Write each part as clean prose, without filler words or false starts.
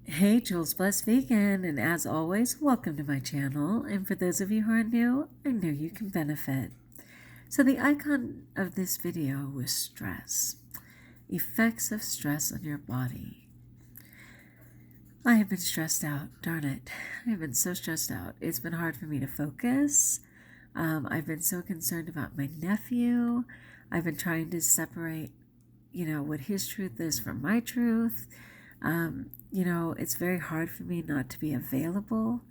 Hey, Jules Blessed Vegan, and as always, welcome to my channel. And for those of you who are new, I know you can benefit. So the icon of this video was stress. Effects of stress on your body. I have been stressed out, darn it. I have been so stressed out. It's been hard for me to focus. I've been so concerned about my nephew. I've been trying to separate, what his truth is from my truth. It's very hard for me not to be available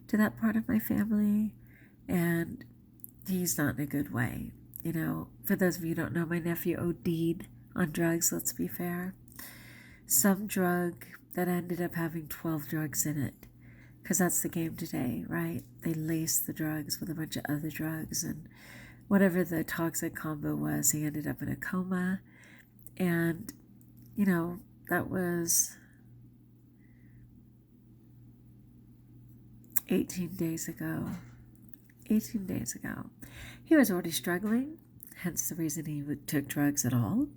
to that part of my family, and he's not in a good way. For those of you who don't know, my nephew OD'd on drugs, let's be fair. Some drug that ended up having 12 drugs in it, because that's the game today, right? They lace the drugs with a bunch of other drugs, and whatever the toxic combo was, he ended up in a coma. And, that was 18 days ago. 18 days ago. He was already struggling, hence the reason he took drugs at all.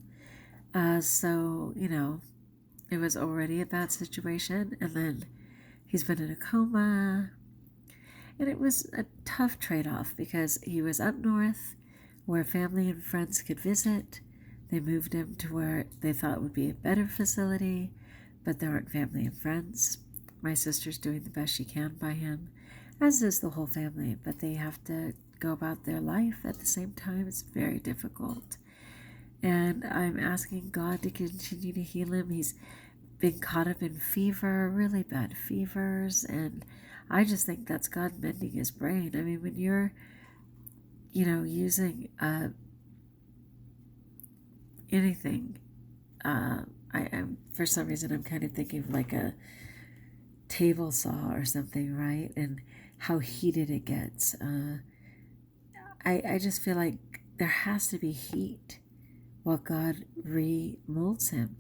So, it was already a bad situation, and then he's been in a coma. And it was a tough trade-off because he was up north where family and friends could visit. They moved him to where they thought would be a better facility, but there aren't family and friends. My sister's doing the best she can by him, as is the whole family, but they have to go about their life at the same time. It's very difficult. And I'm asking God to continue to heal him. He's been caught up in fever, really bad fevers, and I just think that's God mending his brain. I mean, when you're, using anything, I'm for some reason I'm kind of thinking of like a table saw or something, right? And how heated it gets. I just feel like there has to be heat while God remolds him.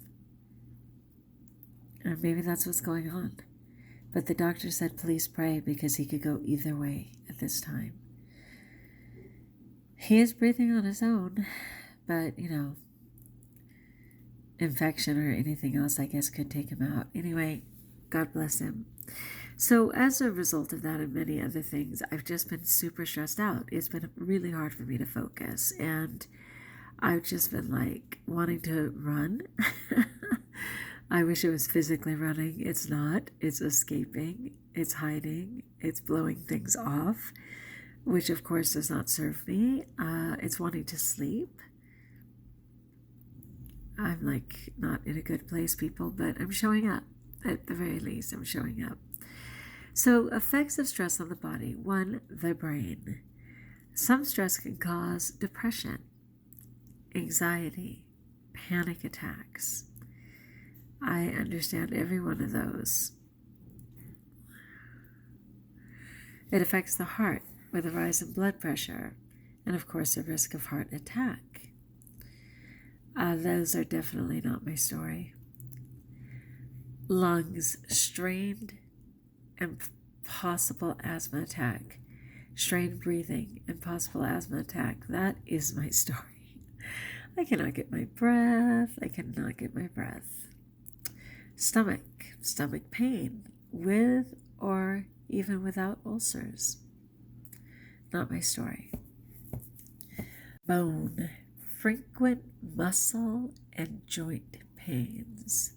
And maybe that's what's going on. But the doctor said, please pray, because he could go either way at this time. He is breathing on his own, but, infection or anything else, I guess, could take him out. Anyway, God bless him. So as a result of that and many other things, I've just been super stressed out. It's been really hard for me to focus, and I've just been like wanting to run. I wish it was physically running. It's not. It's escaping. It's hiding. It's blowing things off, which of course does not serve me. It's wanting to sleep. I'm like not in a good place, people, but I'm showing up. At the very least, I'm showing up. So effects of stress on the body. 1, the brain. Some stress can cause depression, anxiety, panic attacks. I understand every one of those. It affects the heart with a rise in blood pressure and, of course, a risk of heart attack. Those are definitely not my story. Lungs strained and possible asthma attack. Strained breathing and possible asthma attack. That is my story. I cannot get my breath. Stomach pain with or even without ulcers. Not my story. Bone, frequent muscle and joint pains.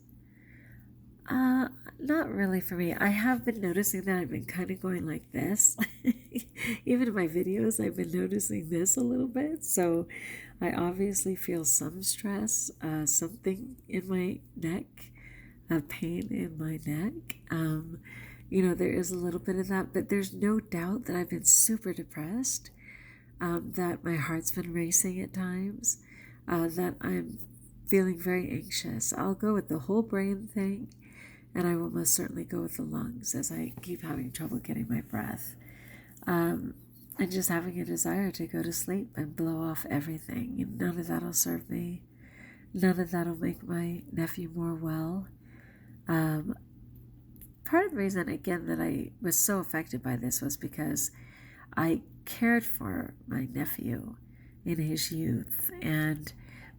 Not really for me. I have been noticing that I've been kind of going like this. Even in my videos, I've been noticing this a little bit. So I obviously feel some stress, something in my neck, a pain in my neck. There is a little bit of that, but there's no doubt that I've been super depressed, that my heart's been racing at times, that I'm feeling very anxious. I'll go with the whole brain thing, and I will most certainly go with the lungs as I keep having trouble getting my breath. And just having a desire to go to sleep and blow off everything. And none of that will serve me. None of that will make my nephew more well. Part of the reason, again, that I was so affected by this was because I cared for my nephew in his youth, and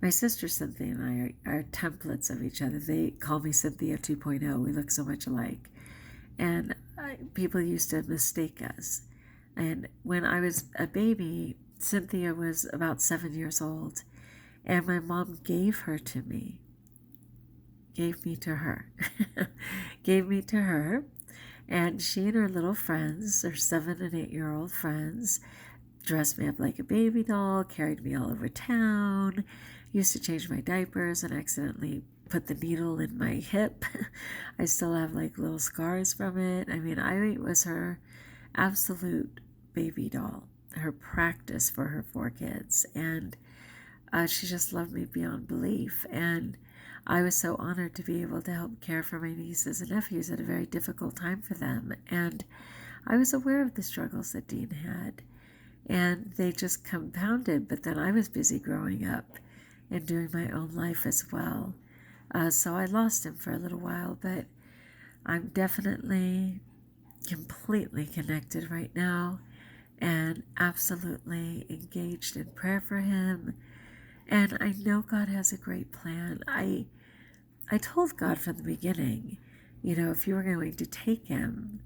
My sister Cynthia and I are templates of each other. They call me Cynthia 2.0. We look so much alike. And people used to mistake us. And when I was a baby, Cynthia was about 7 years old. And my mom gave her to me. Gave me to her. Gave me to her. And she and her little friends, her 7 and 8-year-old friends, dressed me up like a baby doll, carried me all over town, used to change my diapers and accidentally put the needle in my hip. I still have like little scars from it. I mean, I was her absolute baby doll, her practice for her 4 kids. And she just loved me beyond belief. And I was so honored to be able to help care for my nieces and nephews at a very difficult time for them. And I was aware of the struggles that Dean had. And they just compounded, but then I was busy growing up and doing my own life as well. So I lost him for a little while, but I'm definitely completely connected right now and absolutely engaged in prayer for him. And I know God has a great plan. I told God from the beginning, if you were going to take him,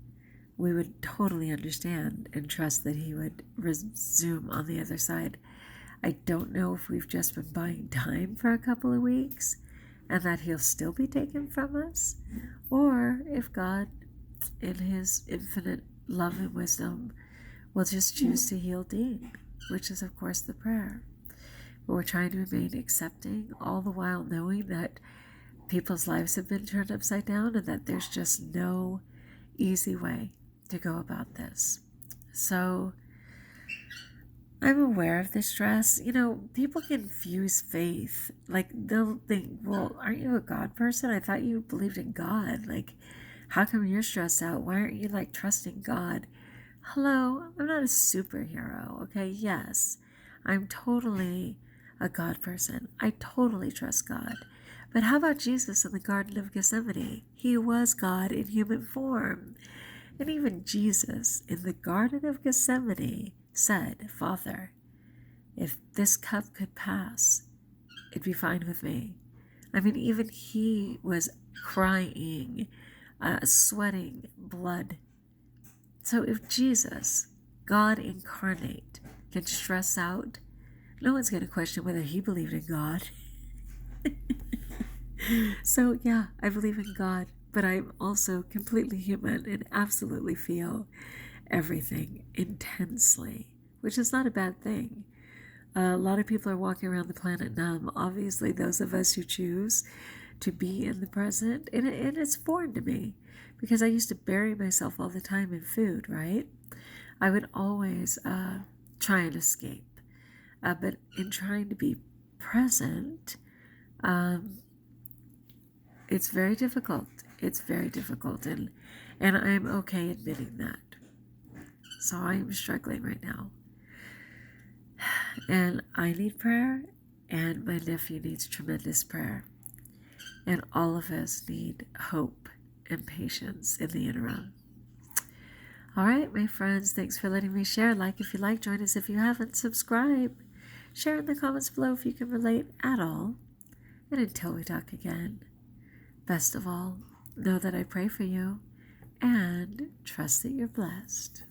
we would totally understand and trust that he would resume on the other side. I don't know if we've just been buying time for a couple of weeks and that he'll still be taken from us, or if God, in his infinite love and wisdom, will just choose to heal Dean, which is, of course, the prayer. But we're trying to remain accepting, all the while knowing that people's lives have been turned upside down and that there's just no easy way to go about this. So I'm aware of the stress. People confuse faith. Like, they'll think, well, aren't you a God person? I thought you believed in God. Like, how come you're stressed out? Why aren't you, trusting God? Hello, I'm not a superhero, okay? Yes, I'm totally a God person. I totally trust God. But how about Jesus in the Garden of Gethsemane? He was God in human form. And even Jesus in the Garden of Gethsemane said, Father, if this cup could pass, it'd be fine with me. I mean, even he was crying, sweating blood. So if Jesus, God incarnate, can stress out, no one's going to question whether he believed in God. So yeah, I believe in God, but I'm also completely human and absolutely feel everything intensely, which is not a bad thing. A lot of people are walking around the planet numb. Obviously, those of us who choose to be in the present, and it's foreign to me because I used to bury myself all the time in food, right? I would always try and escape. But in trying to be present, it's very difficult. It's very difficult, and I'm okay admitting that. So I'm struggling right now. And I need prayer, and my nephew needs tremendous prayer. And all of us need hope and patience in the interim. All right, my friends, thanks for letting me share. Like if you like, join us if you haven't, subscribe. Share in the comments below if you can relate at all. And until we talk again, best of all, know that I pray for you and trust that you're blessed.